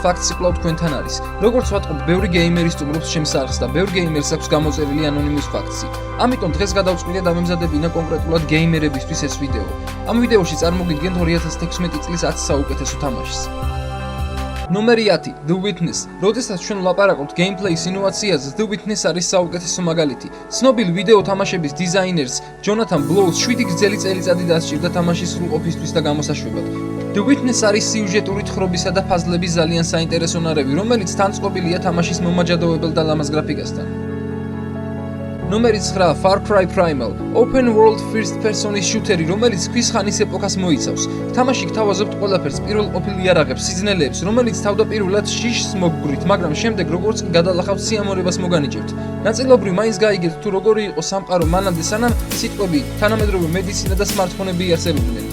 ფაქტს კვლავ თქვენთან არის. Როგორც ვატყობ, ბევრი გეიმერი სტუმრობს ჩემს არხს და ბევრი გეიმერს აქვს გამოწერილი ანონიმის ფაქტი. ამიტომ დღეს გადავწყვიტე დავემზადებინა კონკრეტულად გეიმერებისთვის ეს ვიდეო. ამ ვიდეოში წარმოგიდგენთ 2016 წლის 10 საუკეთესო თამაშს. ნომერი 10 The Witness. როდესაც ჩვენ ვლაპარაკობთ გეიმპლეის ინოვაციაზე, The Witness არის საუკეთესო მაგალითი. ცნობილ ვიდეო თამაშების დიზაინერს ჯონათან ბლოუს 7 გრძელი წელიწადი დასჭირდა თამაშის სრულყოფისთვის და გამოსაშვებად. The Witness არის სიუჟეტური თხრობისა და ფაზლების ძალიან საინტერესო ნარევი, რომელიც თანწყობილია თამაშის მომაჯადოებელ და ლამაზ გრაფიკასთან. ნომერი 9 Far Cry Primal. Open World First Person შუთერი, რომელიც ქვის ხანის ეპოქას მოიცავს. თამაში გთავაზობთ ყველაფერს პირველ ყოფილ იარაღებს, სიზნელეებს, რომელიც თავდაპირველად შიშს მოგგვრით, მაგრამ შემდეგ როგორც კი გადალახავთ სიამოვნებას მოგანიჭებთ. ნაწილობრივ მაინც გაიგებთ თუ როგორი იყო სამყარო მანამდე, სანამ სიტყვები, თანამედროვე მედიცინა და სმარტფონები იარსებდნენ.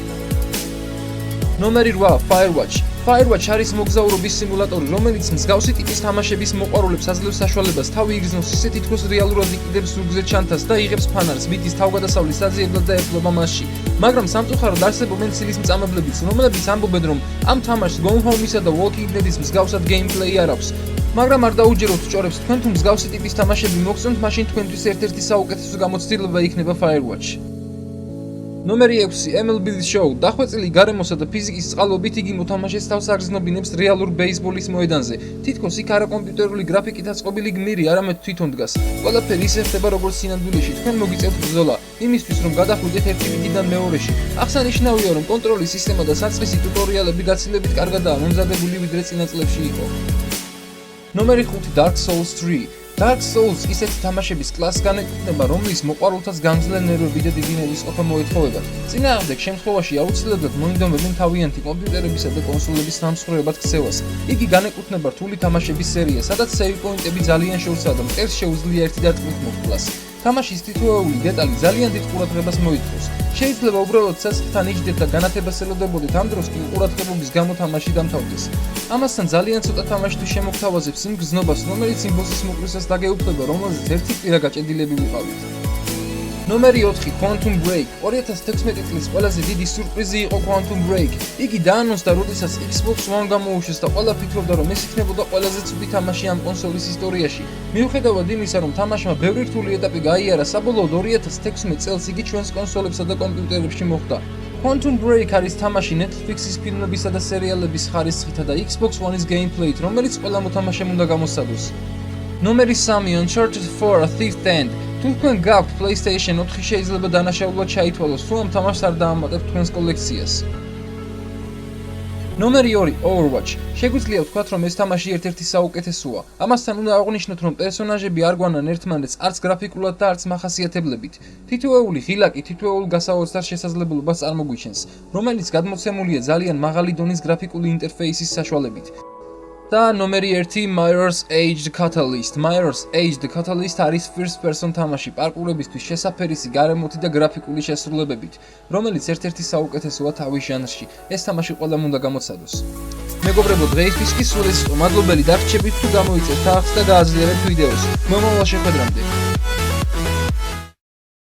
ნომერი 8 Firewatch. Firewatch არის მოგზაურობის სიმულატორი, რომელიც მსგავსი ტიპის თამაშების მოყვარულებს აძლევს საშუალებას თავი იგრძნოს ისე თითქოს რეალურად იყიდებს ზურგზე ჩანთას და იღებს ფანარს, მითის თავგადასავლის საძიებლად და ეპყრობა მასში. მაგრამ სამწუხაროდ არსებობენ ცილის მწამებლებიც, რომლებიც ამბობენ, რომ ამ თამაშს Gone Home-ისა და Walking Dead-ის მსგავსად გეიმპლეი არ აქვს. მაგრამ არ დაუჯეროთ სჭორებს, თქვენ თუ მსგავსი ტიპის თამაშები მოგწონთ, მაშინ თქვენთვის ერთ-ერთი საუკეთესო გამოცდილება იქნება Firewatch. ნომერი 6 MLB The Show. დახვეწილი გარემოსა და ფიზიკის წყალობით იგი მოთამაშეს თავს აგრძნობინებს რეალურ ბეისბოლის მოედანზე. თითქოს იქ არა კომპიუტერული გრაფიკით აწყობილი გმირი, არამედ თვითონ დგას. ყველაფერი ისე ხდება როგორც სინამდვილეში. თქვენ მოგიწევთ ბრძოლა იმისთვის, რომ გადახვიდეთ ერთი რიგიდან მეორეში. აღსანიშნავია, რომ კონტროლის სისტემა და საწყისი ტუტორიალები გაცილებით კარგადაა მომზადებული, ვიდრე წინა წლებში იყო. ნომერი 5 Dark Souls 3. Dark Souls ისეთი თამაშების კლასს განეკუთვნება, რომლის მოყვარულთაც გამძლე ნერვები და დიდი ნებისყოფა მოეთხოვება. წინააღმდეგ შემთხვევაში აუცილებლად მოინდომებენ თავიანთი კომპიუტერებისა და კონსოლების სამსხვრევებად ქცევას. იგი განეკუთვნება რთული თამაშების სერია, სადაც სეივ პოინტები ძალიან შორსაა და მტერს შეუძლია ერთი დარტყმით მოხდას. თამაშის თითოეული დეტალი ძალიან დიდ ყურადღებას მოითხოვს. შეიძლება უბრალოდ სასწრაფთან იჯდეთ და განათებას ელოდებოდეთ, ამ დროს კი ყურადღებობის გამო თამაში დამთავრდეს. ამასთან ძალიან ცოტა თამაშთვის შემოგთავაზებს იმ გრძნობას, რომელიც იმ ბოსის მოკლისას დაგეუფლება, რომელზეც ერთი პირა გაჭედილები ვიყავით. ნომერი 4 Quantum Break. 2016 წლის ყველაზე დიდი სიურპრიზი იყო Quantum Break. იგი დაანონსდა, როდესაც Xbox One გამოუშვეს და ყველა ფიქრობდა, რომ ეს იქნებოდა ყველაზე ცუდი თამაში ამ კონსოლის ისტორიაში. მიუხედავად იმისა, რომ თამაშმა ბევრი რთული ეტაპი გაიარა, საბოლოოდ 2016 წელს იგი ჩვენს კონსოლებსა და კომპიუტერებში მოხვდა. Quantum Break არის თამაში Netflix-ის ფილმებისა და სერიალების ხარისხითა და Xbox One-ის გეიმპლეით, რომელიც ყველა მოთამაშემ უნდა გამოსცადოს. ნომერი 3 Uncharted 4 A Thief's End. თუ თქვენ გაქვთ PlayStation 4, შეიძლება დანაშაულად ჩაითვალოს, თუ ამ თამაშს არ დაამატებთ თქვენს კოლექციას. ნომერი 2 Overwatch. შეგვიძლია ვთქვათ, რომ ეს თამაში ერთ-ერთი საუკეთესოა. ამასთან უნდა აღვნიშნოთ, რომ პერსონაჟები არ გვანან ერთმანეთს არც გრაფიკულად და არც მახასიათებლებით. თითოეული ღილაკი თითოეულ გასაოცარ შესაძლებლობას წარმოგვიჩენს, რომელიც გადმოცემულია ძალიან მაღალი დონის გრაფიკული ინტერფეისის საშუალებით. და ნომერი 1 Mirror's Edge Catalyst. Mirror's Edge Catalyst არის first person თამაში პარკურებისთვის შესაფერისი გარემოთი და გრაფიკული შესრულებებით, რომელიც ერთ-ერთი საუკეთესოა თავის ჟანრში. ეს თამაში ყველამ უნდა გამოცადოს. მეგობრებო, დღეისთვის კი სულ ეს იყო. მადლობელი დარჩებით თუ გამოიწევთ არხს და გააძლიერებთ ვიდეოს. მომავალ შეხვედრამდე.